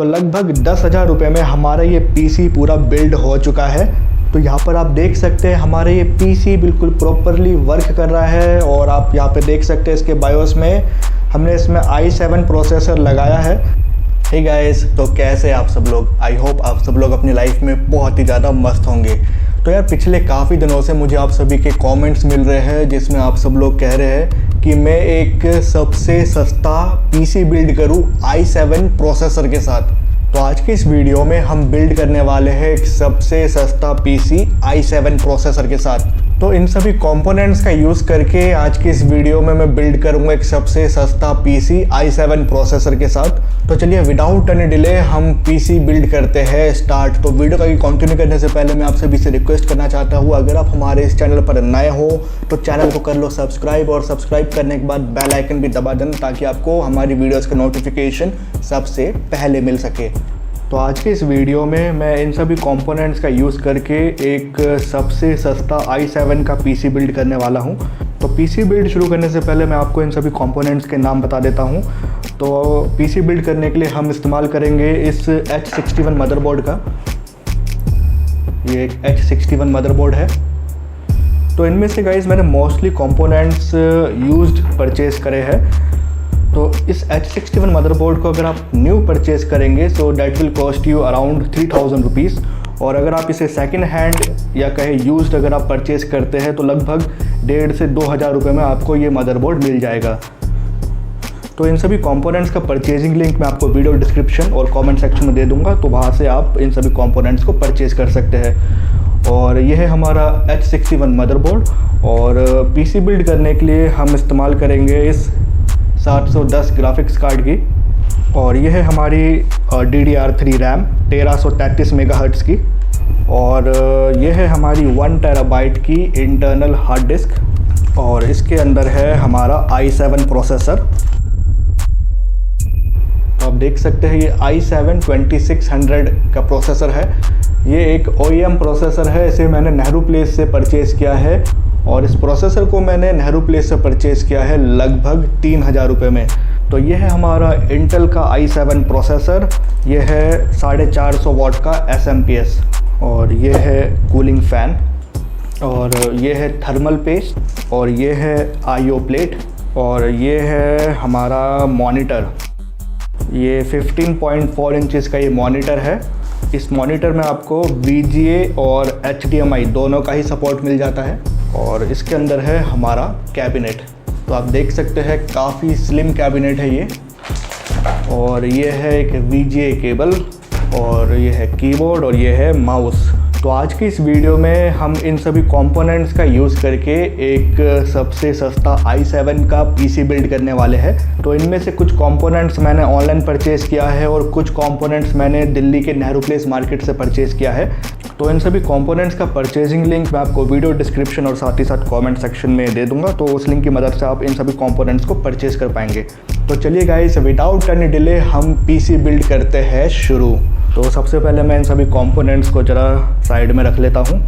तो लगभग 10,000 रुपये में हमारा ये पीसी पूरा बिल्ड हो चुका है। तो यहाँ पर आप देख सकते हैं हमारे ये पीसी बिल्कुल प्रॉपरली वर्क कर रहा है। और आप यहाँ पे देख सकते हैं इसके बायोस में हमने इसमें i7 प्रोसेसर लगाया है। हे गाइस, तो कैसे आप सब लोग? आई होप आप सब लोग अपनी लाइफ में बहुत ही ज़्यादा मस्त होंगे। तो यार पिछले काफ़ी दिनों से मुझे आप सभी के कमेंट्स मिल रहे हैं जिसमें आप सब लोग कह रहे हैं कि मैं एक सबसे सस्ता पीसी बिल्ड करूं i7 प्रोसेसर के साथ। तो आज की इस वीडियो में हम बिल्ड करने वाले हैं एक सबसे सस्ता पीसी i7 प्रोसेसर के साथ। तो इन सभी कंपोनेंट्स का यूज़ करके आज की इस वीडियो में मैं बिल्ड करूंगा एक सबसे सस्ता पीसी i7 प्रोसेसर के साथ। तो चलिए विदाउट एनी डिले हम पीसी बिल्ड करते हैं स्टार्ट। तो वीडियो का कंटिन्यू करने से पहले मैं आप सभी से रिक्वेस्ट करना चाहता हूँ, अगर आप हमारे इस चैनल पर नए हो तो चैनल को कर लो सब्सक्राइब, और सब्सक्राइब करने के बाद बेल आइकन भी दबा देना ताकि आपको हमारी वीडियोज़ का नोटिफिकेशन सबसे पहले मिल सके। तो आज के इस वीडियो में मैं इन सभी कंपोनेंट्स का यूज़ करके एक सबसे सस्ता i7 का पीसी बिल्ड करने वाला हूं। तो पीसी बिल्ड शुरू करने से पहले मैं आपको इन सभी कंपोनेंट्स के नाम बता देता हूं। तो पीसी बिल्ड करने के लिए हम इस्तेमाल करेंगे इस H61 मदरबोर्ड का। ये एक H61 मदरबोर्ड है। तो इनमें से गाइस मैंने मोस्टली कंपोनेंट्स यूज्ड परचेज करे हैं। तो इस H61 मदरबोर्ड को अगर आप न्यू परचेज करेंगे तो that will cost you around 3000 rupees. और अगर आप इसे सेकंड हैंड या कहे यूज्ड अगर आप परचेज करते हैं तो लगभग 1,500 से 2,000 रुपये में आपको ये मदरबोर्ड मिल जाएगा। तो इन सभी कंपोनेंट्स का परचेजिंग लिंक मैं आपको वीडियो डिस्क्रिप्शन और कमेंट सेक्शन में दे दूंगा, तो वहाँ से आप इन सभी कंपोनेंट्स को परचेज कर सकते हैं। और ये है हमारा H61 मदरबोर्ड। और पीसी बिल्ड करने के लिए हम इस्तेमाल करेंगे इस 710 ग्राफिक्स कार्ड की। और ये है हमारी DDR3 रैम 1333 मेगाहर्ट्ज़ की। और ये है हमारी 1 टेराबाइट की इंटरनल हार्ड डिस्क। और इसके अंदर है हमारा i7 प्रोसेसर। तो आप देख सकते हैं ये i7 2600 का प्रोसेसर है। ये एक OEM प्रोसेसर है, इसे मैंने नेहरू प्लेस से परचेज़ किया है। और इस प्रोसेसर को मैंने नेहरू प्लेस से परचेज़ किया है लगभग 3,000 रुपये में। तो ये है हमारा इंटेल का i7 प्रोसेसर। ये है 450 वाट का SMPS। और ये है कूलिंग फ़ैन। और ये है थर्मल पेस्ट। और ये है IO प्लेट। और ये है हमारा मॉनिटर। ये 15.4 इंचज़ का ये मॉनिटर है। इस मॉनिटर में आपको VGA और HDMI दोनों का ही सपोर्ट मिल जाता है। और इसके अंदर है हमारा कैबिनेट। तो आप देख सकते हैं काफ़ी स्लिम कैबिनेट है ये। और ये है एक VGA केबल। और ये है कीबोर्ड। और ये है माउस। तो आज की इस वीडियो में हम इन सभी कंपोनेंट्स का यूज़ करके एक सबसे सस्ता i7 का पीसी बिल्ड करने वाले हैं। तो इनमें से कुछ कंपोनेंट्स मैंने ऑनलाइन परचेज़ किया है और कुछ कंपोनेंट्स मैंने दिल्ली के नेहरू प्लेस मार्केट से परचेज़ किया है। तो इन सभी कंपोनेंट्स का परचेजिंग लिंक मैं आपको वीडियो डिस्क्रिप्शन और साथ ही साथ कमेंट सेक्शन में दे दूंगा। तो उस लिंक की मदद से आप इन सभी कंपोनेंट्स को परचेज़ कर पाएंगे। तो चलिए गाइस विदाउट एनी डिले हम पीसी बिल्ड करते हैं शुरू। तो सबसे पहले मैं इन सभी कंपोनेंट्स को ज़रा साइड में रख लेता हूँ।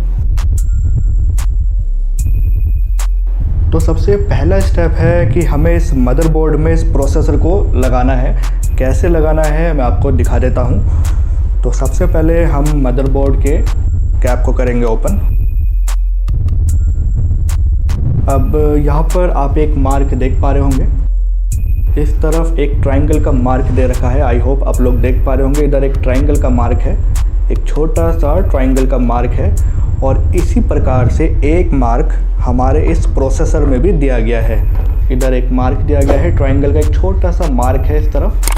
तो सबसे पहला स्टेप है कि हमें इस मदरबोर्ड में इस प्रोसेसर को लगाना है। कैसे लगाना है मैं आपको दिखा देता हूँ। तो सबसे पहले हम मदरबोर्ड के कैप को करेंगे ओपन। अब यहाँ पर आप एक मार्क देख पा रहे होंगे। इस तरफ एक ट्रायंगल का मार्क दे रखा है। आई होप आप लोग देख पा रहे होंगे। इधर एक ट्रायंगल का मार्क है, एक छोटा सा ट्रायंगल का मार्क है। और इसी प्रकार से एक मार्क हमारे इस प्रोसेसर में भी दिया गया है। इधर एक मार्क दिया गया है, ट्रायंगल का एक छोटा सा मार्क है इस तरफ।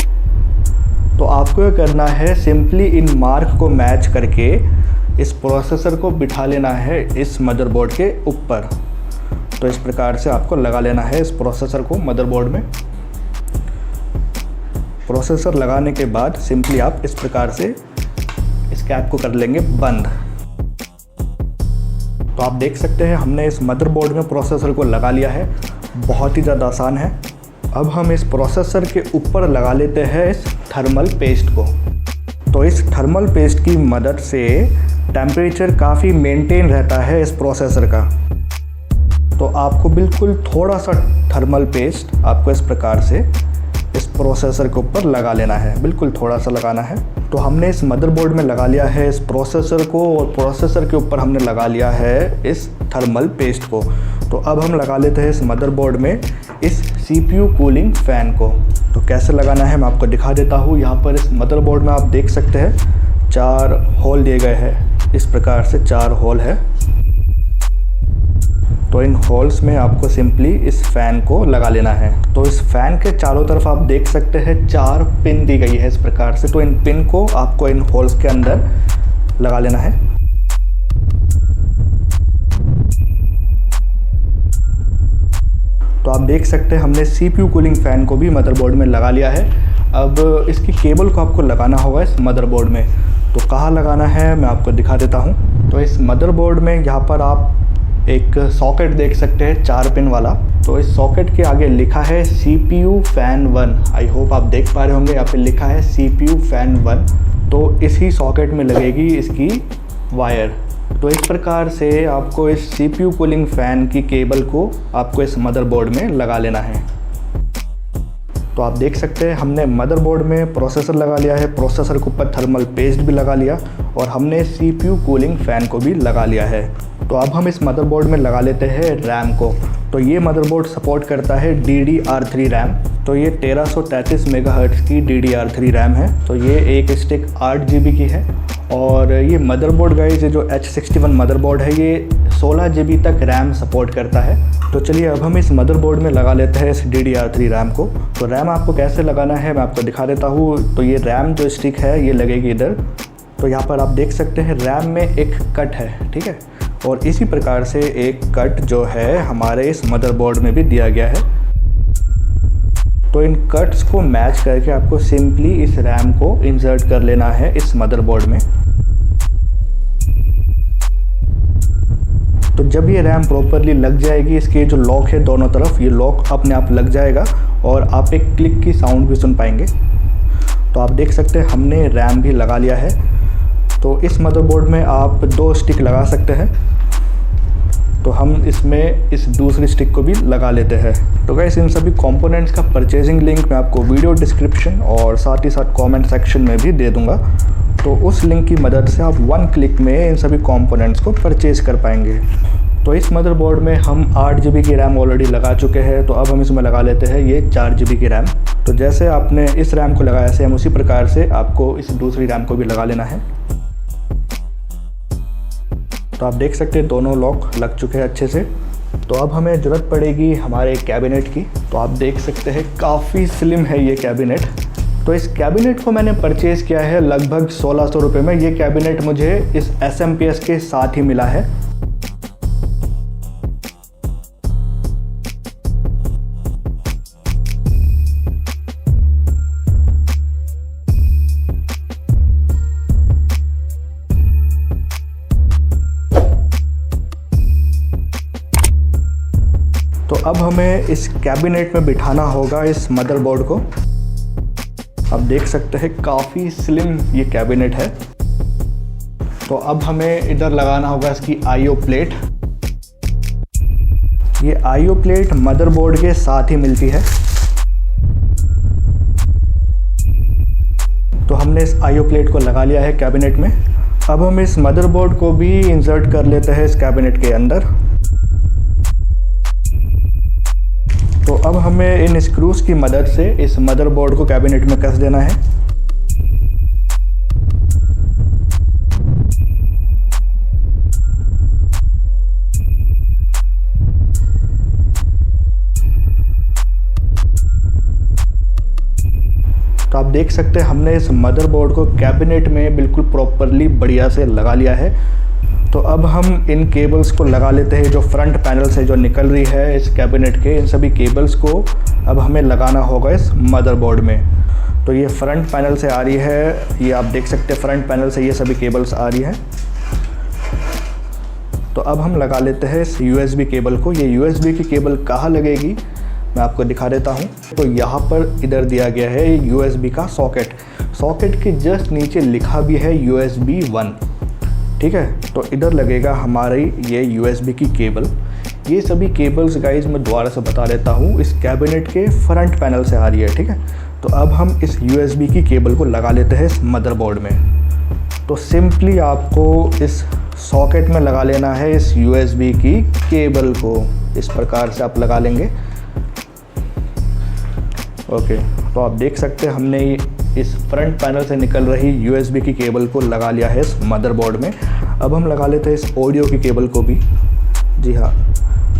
तो आपको ये करना है, सिंपली इन मार्क को मैच करके इस प्रोसेसर को बिठा लेना है इस मदरबोर्ड के ऊपर। तो इस प्रकार से आपको लगा लेना है इस प्रोसेसर को मदरबोर्ड में। प्रोसेसर लगाने के बाद सिंपली आप इस प्रकार से इस कैप को कर लेंगे बंद। तो आप देख सकते हैं हमने इस मदरबोर्ड में प्रोसेसर को लगा लिया है। बहुत ही ज़्यादा आसान है। अब हम इस प्रोसेसर के ऊपर लगा लेते हैं इस थर्मल पेस्ट को। तो इस थर्मल पेस्ट की मदद से टेम्परेचर काफ़ी मेंटेन रहता है इस प्रोसेसर का। तो आपको बिल्कुल थोड़ा सा थर्मल पेस्ट आपको इस प्रकार से इस प्रोसेसर के ऊपर लगा लेना है, बिल्कुल थोड़ा सा लगाना है। तो हमने इस मदरबोर्ड में लगा लिया है इस प्रोसेसर को, और प्रोसेसर के ऊपर हमने लगा लिया है इस थर्मल पेस्ट को। तो अब हम लगा लेते हैं इस मदरबोर्ड में इस CPU कूलिंग फ़ैन को। तो कैसे लगाना है मैं आपको दिखा देता हूँ। यहाँ पर इस मदरबोर्ड में आप देख सकते हैं 4 होल दिए गए हैं, इस प्रकार से 4 होल है। तो इन होल्स में आपको सिंपली इस फ़ैन को लगा लेना है। तो इस फ़ैन के चारों तरफ आप देख सकते हैं 4 पिन दी गई है इस प्रकार से। तो इन पिन को आपको इन होल्स के अंदर लगा लेना है। तो आप देख सकते हैं हमने CPU कूलिंग फ़ैन को भी मदरबोर्ड में लगा लिया है। अब इसकी केबल को आपको लगाना होगा इस मदरबोर्ड में। तो कहाँ लगाना है मैं आपको दिखा देता हूँ। तो इस मदरबोर्ड में यहाँ पर आप एक सॉकेट देख सकते हैं 4 पिन वाला। तो इस सॉकेट के आगे लिखा है CPU फ़ैन 1। आई होप आप देख पा रहे होंगे, यहाँ पे लिखा है CPU फ़ैन 1। तो इसी सॉकेट में लगेगी इसकी वायर। तो इस प्रकार से आपको इस CPU कूलिंग फ़ैन की केबल को आपको इस मदरबोर्ड में लगा लेना है। तो आप देख सकते हैं हमने मदरबोर्ड में प्रोसेसर लगा लिया है, प्रोसेसर के ऊपर थर्मल पेस्ट भी लगा लिया, और हमने CPU कूलिंग फ़ैन को भी लगा लिया है। तो अब हम इस मदरबोर्ड में लगा लेते हैं रैम को। तो ये मदरबोर्ड सपोर्ट करता है DDR3 रैम। तो ये 1333 मेगाहर्ट्ज़ की DDR3 रैम है। तो ये एक स्टिक 8 GB की है। और ये मदरबोर्ड गाइस, ये जो H61 मदरबोर्ड है, ये 16 GB तक रैम सपोर्ट करता है। तो चलिए अब हम इस मदरबोर्ड में लगा लेते हैं इस DDR3 रैम को। तो रैम आपको कैसे लगाना है मैं आपको दिखा देता हूँ। तो ये रैम जो स्टिक है ये लगेगी इधर। तो यहाँ पर आप देख सकते हैं रैम में एक कट है, ठीक है। और इसी प्रकार से एक कट जो है हमारे इस मदरबोर्ड में भी दिया गया है। तो इन कट्स को मैच करके आपको सिंपली इस रैम को इंसर्ट कर लेना है इस मदरबोर्ड में। तो जब ये रैम प्रॉपरली लग जाएगी, इसके जो लॉक है दोनों तरफ, ये लॉक अपने आप लग जाएगा और आप एक क्लिक की साउंड भी सुन पाएंगे। तो आप देख सकते हैं हमने रैम भी लगा लिया है। तो इस मदरबोर्ड में आप 2 स्टिक लगा सकते हैं। तो हम इसमें इस दूसरी स्टिक को भी लगा लेते हैं। तो गाइस इन सभी कंपोनेंट्स का परचेजिंग लिंक मैं आपको वीडियो डिस्क्रिप्शन और साथ ही साथ कमेंट सेक्शन में भी दे दूंगा। तो उस लिंक की मदद से आप 1 क्लिक में इन सभी कंपोनेंट्स को परचेज कर पाएंगे। तो इस मदरबोर्ड में हम 8 GB की रैम ऑलरेडी लगा चुके हैं। तो अब हम इसमें लगा लेते हैं ये 4 GB की रैम। तो जैसे आपने इस रैम को लगाया सेम उसी प्रकार से आपको इस दूसरी रैम को भी लगा लेना है। तो आप देख सकते हैं दोनों लॉक लग चुके हैं अच्छे से। तो अब हमें ज़रूरत पड़ेगी हमारे कैबिनेट की। तो आप देख सकते हैं काफ़ी स्लिम है ये कैबिनेट। तो इस कैबिनेट को मैंने परचेज़ किया है लगभग 1600 रुपये में। ये कैबिनेट मुझे इस SMPS के साथ ही मिला है। तो अब हमें इस कैबिनेट में बिठाना होगा इस मदरबोर्ड को। आप देख सकते हैं काफ़ी स्लिम ये कैबिनेट है। तो अब हमें इधर लगाना होगा इसकी IO प्लेट। ये IO प्लेट मदरबोर्ड के साथ ही मिलती है। तो हमने इस IO प्लेट को लगा लिया है कैबिनेट में। अब हम इस मदरबोर्ड को भी इंसर्ट कर लेते हैं इस कैबिनेट के अंदर। तो अब हमें इन स्क्रूज की मदद से इस मदरबोर्ड को कैबिनेट में कस देना है। तो आप देख सकते हैं हमने इस मदरबोर्ड को कैबिनेट में बिल्कुल प्रॉपरली बढ़िया से लगा लिया है। तो अब हम इन केबल्स को लगा लेते हैं जो फ्रंट पैनल से जो निकल रही है इस कैबिनेट के। इन सभी केबल्स को अब हमें लगाना होगा इस मदरबोर्ड में। तो ये फ्रंट पैनल से आ रही है, ये आप देख सकते हैं फ्रंट पैनल से ये सभी केबल्स आ रही है। तो अब हम लगा लेते हैं इस USB केबल को। ये USB की केबल कहाँ लगेगी मैं आपको दिखा देता हूँ। तो यहाँ पर इधर दिया गया है USB का सॉकेट। सॉकेट के जस्ट नीचे लिखा भी है USB 1, ठीक है। तो इधर लगेगा हमारी ये USB की केबल। ये सभी केबल्स गाइज मैं दोबारा से बता देता हूँ, इस कैबिनेट के फ्रंट पैनल से आ रही है, ठीक है। तो अब हम इस USB की केबल को लगा लेते हैं इस मदरबोर्ड में। तो सिंपली आपको इस सॉकेट में लगा लेना है इस USB की केबल को। इस प्रकार से आप लगा लेंगे। ओके, तो आप देख सकते हैं हमने इस फ्रंट पैनल से निकल रही USB की केबल को लगा लिया है इस मदरबोर्ड में। अब हम लगा लेते हैं इस ऑडियो की केबल को भी। जी हाँ,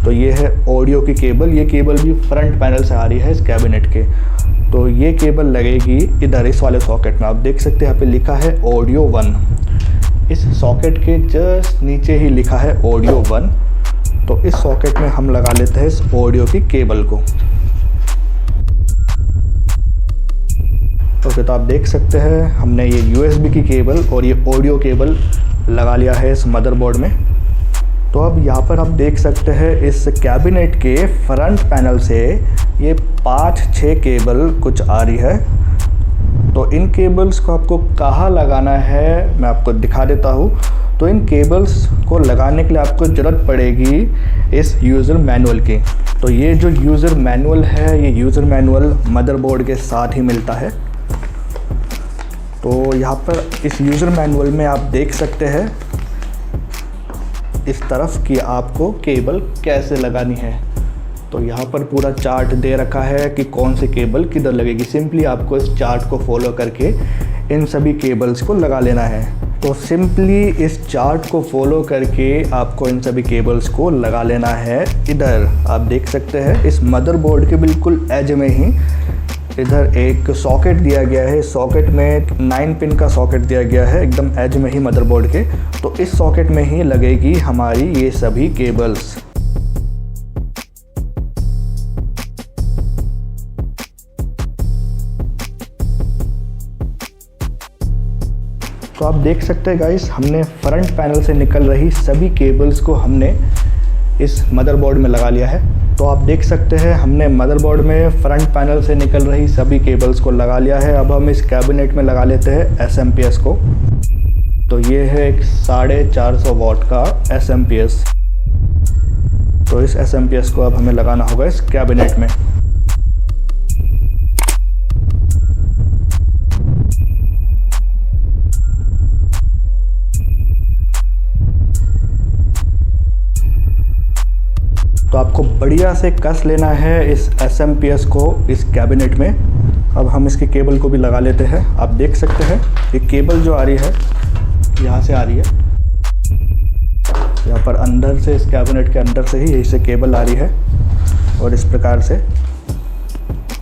तो ये है ऑडियो की केबल। ये केबल भी फ्रंट पैनल से आ रही है इस कैबिनेट के। तो ये केबल लगेगी इधर इस वाले सॉकेट में। आप देख सकते हैं यहाँ पे लिखा है ऑडियो 1। इस सॉकेट के जस्ट नीचे ही लिखा है ऑडियो 1। तो इस सॉकेट में हम लगा लेते हैं इस ऑडियो की केबल को। ओके, तो आप देख सकते हैं हमने ये USB की केबल और ये ऑडियो केबल लगा लिया है इस मदरबोर्ड में। तो अब यहाँ पर आप देख सकते हैं इस कैबिनेट के फ्रंट पैनल से ये 5-6 केबल कुछ आ रही है। तो इन केबल्स को आपको कहाँ लगाना है मैं आपको दिखा देता हूँ। तो इन केबल्स को लगाने के लिए आपको ज़रूरत पड़ेगी इस यूज़र मैनुअल की। तो ये जो यूज़र मैनुअल है, ये यूज़र मैनुअल मदरबोर्ड के साथ ही मिलता है। तो यहाँ पर इस यूज़र मैनुअल में आप देख सकते हैं इस तरफ कि आपको केबल कैसे लगानी है। तो यहाँ पर पूरा चार्ट दे रखा है कि कौन सी केबल किधर लगेगी। सिंपली आपको इस चार्ट को फॉलो करके इन सभी केबल्स को लगा लेना है। तो सिंपली इस चार्ट को फॉलो करके आपको इन सभी केबल्स को लगा लेना है। इधर आप देख सकते हैं इस मदरबोर्ड के बिल्कुल एज में ही इधर एक सॉकेट दिया गया है। सॉकेट में 9 पिन का सॉकेट दिया गया है एकदम एज में ही मदरबोर्ड के। तो इस सॉकेट में ही लगेगी हमारी ये सभी केबल्स। तो आप देख सकते हैं गाइस, हमने फ्रंट पैनल से निकल रही सभी केबल्स को हमने इस मदरबोर्ड में लगा लिया है। तो आप देख सकते हैं हमने मदरबोर्ड में फ्रंट पैनल से निकल रही सभी केबल्स को लगा लिया है। अब हम इस कैबिनेट में लगा लेते हैं SMPS को। तो ये है एक 450 वाट का SMPS। तो इस SMPS को अब हमें लगाना होगा इस कैबिनेट में। तो आपको बढ़िया से कस लेना है इस SMPS को इस कैबिनेट में। अब हम इसकी केबल को भी लगा लेते हैं। आप देख सकते हैं ये केबल जो आ रही है यहाँ से आ रही है। यहाँ पर अंदर से इस कैबिनेट के अंदर से ही यही से केबल आ रही है। और इस प्रकार से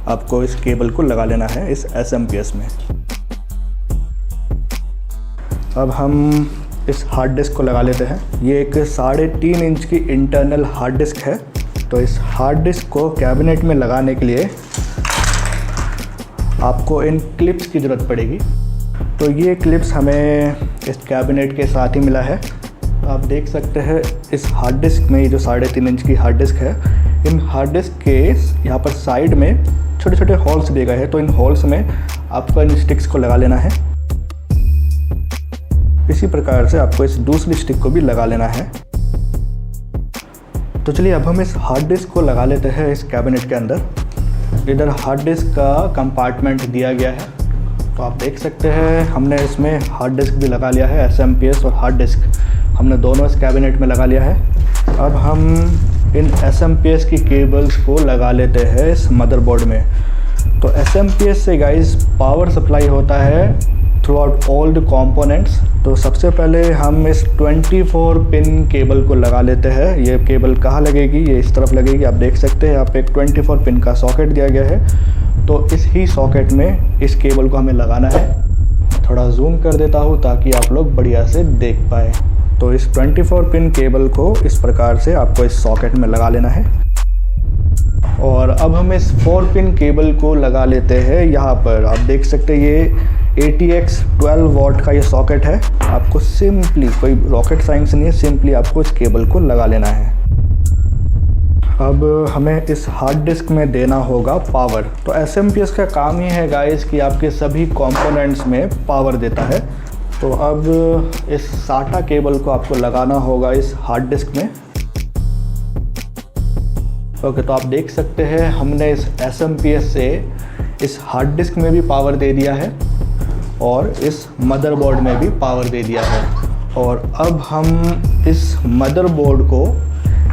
आपको इस केबल को लगा लेना है इस SMPS में। अब हम इस हार्ड डिस्क को लगा लेते हैं। ये एक 3.5 इंच की इंटरनल हार्ड डिस्क है। तो इस हार्ड डिस्क को कैबिनेट में लगाने के लिए आपको इन क्लिप्स की ज़रूरत पड़ेगी। तो ये क्लिप्स हमें इस कैबिनेट के साथ ही मिला है। तो आप देख सकते हैं इस हार्ड डिस्क में, ये जो 3.5 इंच की हार्ड डिस्क है, इन हार्ड डिस्क के यहाँ पर साइड में छोटे छोटे होल्स दिए गए हैं। तो इन होल्स में आपको इन स्टिक्स को लगा लेना है। इसी प्रकार से आपको इस दूसरी स्टिक को भी लगा लेना है। तो चलिए अब हम इस हार्ड डिस्क को लगा लेते हैं इस कैबिनेट के अंदर। इधर हार्ड डिस्क का कंपार्टमेंट दिया गया है। तो आप देख सकते हैं हमने इसमें हार्ड डिस्क भी लगा लिया है। SMPS और हार्ड डिस्क हमने दोनों इस कैबिनेट में लगा लिया है। अब हम इन SMPS की केबल्स को लगा लेते हैं इस मदरबोर्ड में। तो SMPS से गाइस पावर सप्लाई होता है through out all the components. तो सबसे पहले हम इस 24 पिन केबल को लगा लेते हैं। ये केबल कहाँ लगेगी? ये इस तरफ लगेगी। आप देख सकते हैं यहाँ पे एक 24 पिन का सॉकेट दिया गया है। तो इस ही सॉकेट में इस केबल को हमें लगाना है। थोड़ा जूम कर देता हूँ ताकि आप लोग बढ़िया से देख पाए। तो इस 24 पिन केबल को इस प्रकार से आपको इस सॉकेट में लगा लेना है। और अब हम इस 4 पिन केबल को लगा लेते हैं यहाँ पर। आप देख सकते हैं ये ATX 12 वाट का ये सॉकेट है। आपको सिंपली, कोई रॉकेट साइंस नहीं है, सिंपली आपको इस केबल को लगा लेना है। अब हमें इस हार्ड डिस्क में देना होगा पावर। तो SMPS का काम ही है गाइस कि आपके सभी कंपोनेंट्स में पावर देता है। तो अब इस SATA केबल को आपको लगाना होगा इस हार्ड डिस्क में। ओके, तो आप देख सकते हैं हमने इस SMPS से इस हार्ड डिस्क में भी पावर दे दिया है और इस मदरबोर्ड में भी पावर दे दिया है। और अब हम इस मदरबोर्ड को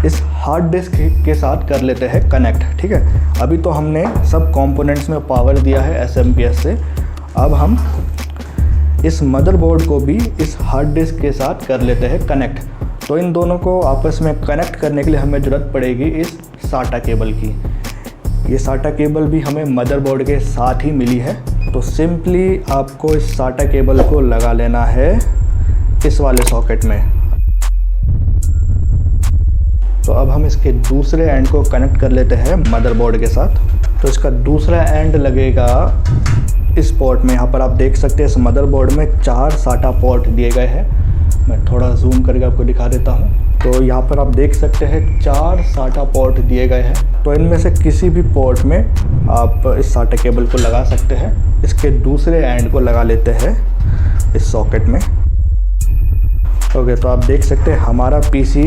इस हार्ड डिस्क के साथ कर लेते हैं कनेक्ट। ठीक है, अभी तो हमने सब कंपोनेंट्स में पावर दिया है SMPS से। अब हम इस मदरबोर्ड को भी इस हार्ड डिस्क के साथ कर लेते हैं कनेक्ट। तो इन दोनों को आपस में कनेक्ट करने के लिए हमें ज़रूरत पड़ेगी इस SATA केबल की। ये SATA केबल भी हमें मदरबोर्ड के साथ ही मिली है। तो सिंपली आपको इस SATA केबल को लगा लेना है इस वाले सॉकेट में। तो अब हम इसके दूसरे एंड को कनेक्ट कर लेते हैं मदरबोर्ड के साथ। तो इसका दूसरा एंड लगेगा इस पोर्ट में। यहाँ पर आप देख सकते हैं इस मदरबोर्ड में 4 SATA पोर्ट दिए गए हैं। मैं थोड़ा जूम करके आपको दिखा देता हूँ। तो यहाँ पर आप देख सकते हैं 4 SATA पोर्ट दिए गए हैं। तो इनमें से किसी भी पोर्ट में आप इस SATA केबल को लगा सकते हैं। इसके दूसरे एंड को लगा लेते हैं इस सॉकेट में। ओके, तो आप देख सकते हैं हमारा PC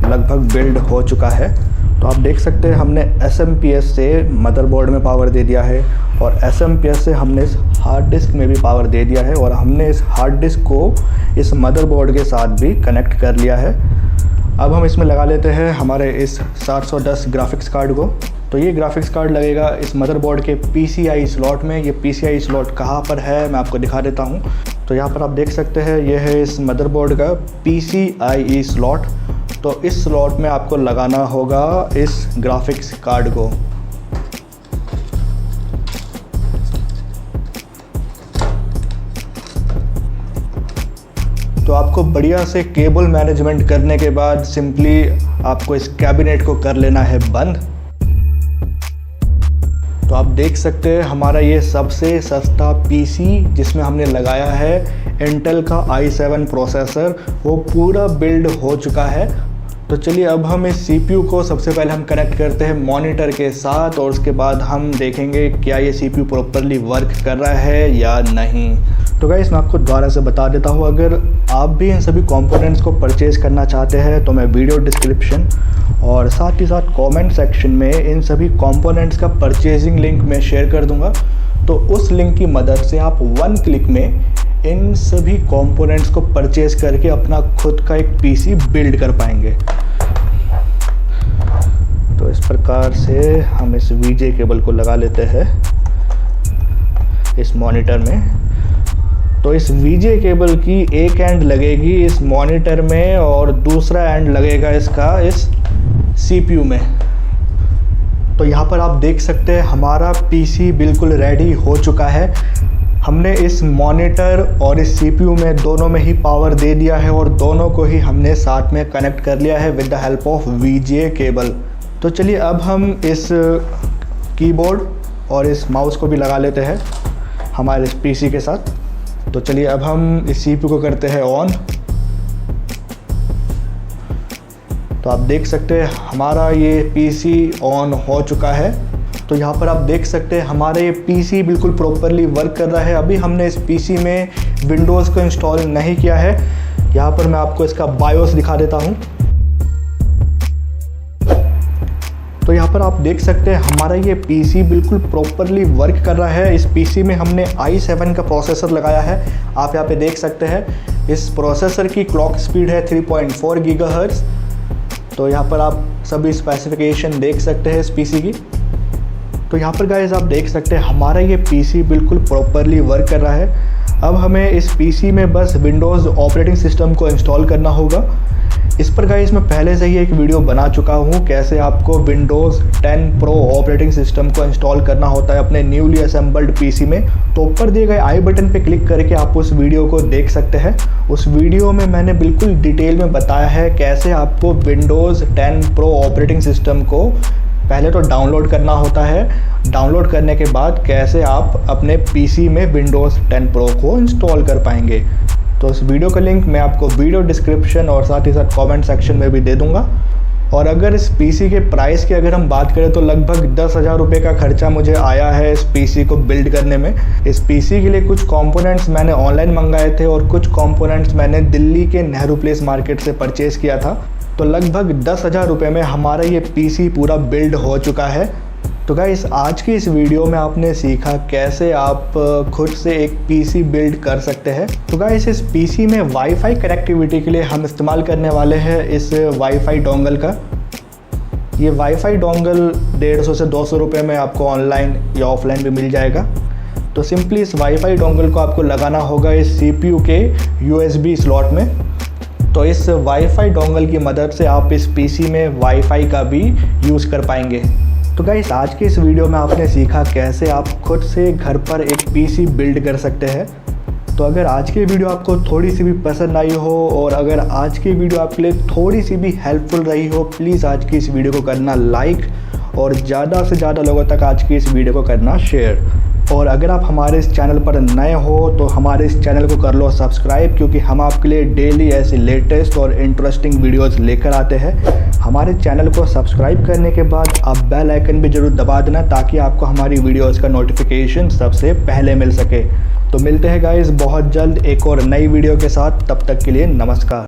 लगभग बिल्ड हो चुका है। तो आप देख सकते हैं हमने SMPS से मदरबोर्ड में पावर दे दिया है और SMPS से हमने इस हार्ड डिस्क में भी पावर दे दिया है और हमने इस हार्ड डिस्क को इस मदरबोर्ड के साथ भी कनेक्ट कर लिया है। अब हम इसमें लगा लेते हैं हमारे इस 710 ग्राफिक्स कार्ड को। तो ये ग्राफिक्स कार्ड लगेगा इस मदरबोर्ड के PCI स्लॉट में। ये PCI स्लॉट कहाँ पर है मैं आपको दिखा देता हूँ। तो यहाँ पर आप देख सकते हैं ये है इस मदरबोर्ड का PCIe स्लॉट। तो इस स्लॉट में आपको लगाना होगा इस ग्राफिक्स कार्ड को। तो आपको बढ़िया से केबल मैनेजमेंट करने के बाद सिंपली आपको इस कैबिनेट को कर लेना है बंद। तो आप देख सकते हैं हमारा ये सबसे सस्ता PC जिसमें हमने लगाया है इंटेल का i7 प्रोसेसर, वो पूरा बिल्ड हो चुका है। तो चलिए अब हम इस CPU को सबसे पहले हम कनेक्ट करते हैं मॉनिटर के साथ और उसके बाद हम देखेंगे क्या ये CPU प्रॉपरली वर्क कर रहा है या नहीं। तो गाइस मैं आपको दोबारा से बता देता हूँ, अगर आप भी इन सभी कंपोनेंट्स को परचेज़ करना चाहते हैं तो मैं वीडियो डिस्क्रिप्शन और साथ ही साथ कमेंट सेक्शन में इन सभी कंपोनेंट्स का परचेजिंग लिंक मैं शेयर कर दूंगा। तो उस लिंक की मदद से आप 1 क्लिक में इन सभी कंपोनेंट्स को परचेज करके अपना खुद का एक PC बिल्ड कर पाएंगे। तो इस प्रकार से हम इस VGA केबल को लगा लेते हैं इस मॉनिटर में। तो इस VGA केबल की एक एंड लगेगी इस मॉनिटर में और दूसरा एंड लगेगा इसका इस CPU में। तो यहाँ पर आप देख सकते हैं हमारा PC बिल्कुल रेडी हो चुका है। हमने इस मॉनिटर और इस CPU में दोनों में ही पावर दे दिया है और दोनों को ही हमने साथ में कनेक्ट कर लिया है with the help of VGA cable. तो चलिए अब हम इस कीबोर्ड और इस माउस को भी लगा लेते हैं हमारे इस PC के साथ। तो चलिए अब हम इस CPU को करते हैं ऑन। तो आप देख सकते हैं हमारा ये PC ऑन हो चुका है। तो यहाँ पर आप देख सकते हैं हमारा ये PC बिल्कुल प्रॉपरली वर्क कर रहा है। अभी हमने इस PC में विंडोज़ को इंस्टॉल नहीं किया है। यहाँ पर मैं आपको इसका बायोस दिखा देता हूँ। तो यहाँ पर आप देख सकते हैं हमारा ये PC बिल्कुल प्रॉपरली वर्क कर रहा है। इस PC में हमने i7 का प्रोसेसर लगाया है। आप यहाँ पे देख सकते हैं इस प्रोसेसर की क्लॉक स्पीड है 3.4 गीगाहर्ट्ज़। तो यहाँ पर आप सभी स्पेसिफिकेशन देख सकते हैं इस PC की। तो यहाँ पर गाइस आप देख सकते हैं हमारा ये PC बिल्कुल प्रॉपरली वर्क कर रहा है। अब हमें इस PC में बस विंडोज़ ऑपरेटिंग सिस्टम को इंस्टॉल करना होगा। इस पर गाइस मैं पहले से ही एक वीडियो बना चुका हूँ कैसे आपको विंडोज़ 10 प्रो ऑपरेटिंग सिस्टम को इंस्टॉल करना होता है अपने न्यूली असेंबल्ड PC में। तो ऊपर दिए गए आई बटन पे क्लिक करके आप उस वीडियो को देख सकते हैं। उस वीडियो में मैंने बिल्कुल डिटेल में बताया है कैसे आपको विंडोज़ 10 प्रो ऑपरेटिंग सिस्टम को पहले तो डाउनलोड करना होता है, डाउनलोड करने के बाद कैसे आप अपने PC में विंडोज़ 10 प्रो को इंस्टॉल कर पाएंगे। तो इस वीडियो का लिंक मैं आपको वीडियो डिस्क्रिप्शन और साथ ही साथ कमेंट सेक्शन में भी दे दूंगा। और अगर इस PC के प्राइस की अगर हम बात करें तो लगभग 10,000 रुपये का खर्चा मुझे आया है इस PC को बिल्ड करने में। इस PC के लिए कुछ कंपोनेंट्स मैंने ऑनलाइन मंगाए थे और कुछ कंपोनेंट्स मैंने दिल्ली के नेहरू प्लेस मार्केट से परचेज़ किया था। तो लगभग 10,000 रुपये में हमारा ये PC पूरा बिल्ड हो चुका है। तो गाइस आज की इस वीडियो में आपने सीखा कैसे आप खुद से एक पीसी बिल्ड कर सकते हैं। तो गाइस इस पीसी में वाईफाई कनेक्टिविटी के लिए हम इस्तेमाल करने वाले हैं इस वाईफाई डोंगल का। ये वाईफाई डोंगल 150 से 200 रुपये में आपको ऑनलाइन या ऑफलाइन भी मिल जाएगा। तो सिंपली इस वाईफाई डोंगल को आपको लगाना होगा इस CPU के USB स्लॉट में। तो इस वाईफाई डोंगल की मदद से आप इस पीसी में वाईफाई का भी यूज़ कर पाएंगे। तो गाइस आज की इस वीडियो में आपने सीखा कैसे आप खुद से घर पर एक पीसी बिल्ड कर सकते हैं। तो अगर आज की वीडियो आपको थोड़ी सी भी पसंद आई हो और अगर आज की वीडियो आपके लिए थोड़ी सी भी हेल्पफुल रही हो, प्लीज़ आज की इस वीडियो को करना लाइक और ज़्यादा से ज़्यादा लोगों तक आज की इस वीडियो को करना शेयर। और अगर आप हमारे इस चैनल पर नए हो तो हमारे इस चैनल को कर लो सब्सक्राइब, क्योंकि हम आपके लिए डेली ऐसी लेटेस्ट और इंटरेस्टिंग वीडियोस लेकर आते हैं। हमारे चैनल को सब्सक्राइब करने के बाद आप बेल आइकन भी ज़रूर दबा देना ताकि आपको हमारी वीडियोस का नोटिफिकेशन सबसे पहले मिल सके। तो मिलते हैं गाइस बहुत जल्द एक और नई वीडियो के साथ, तब तक के लिए नमस्कार।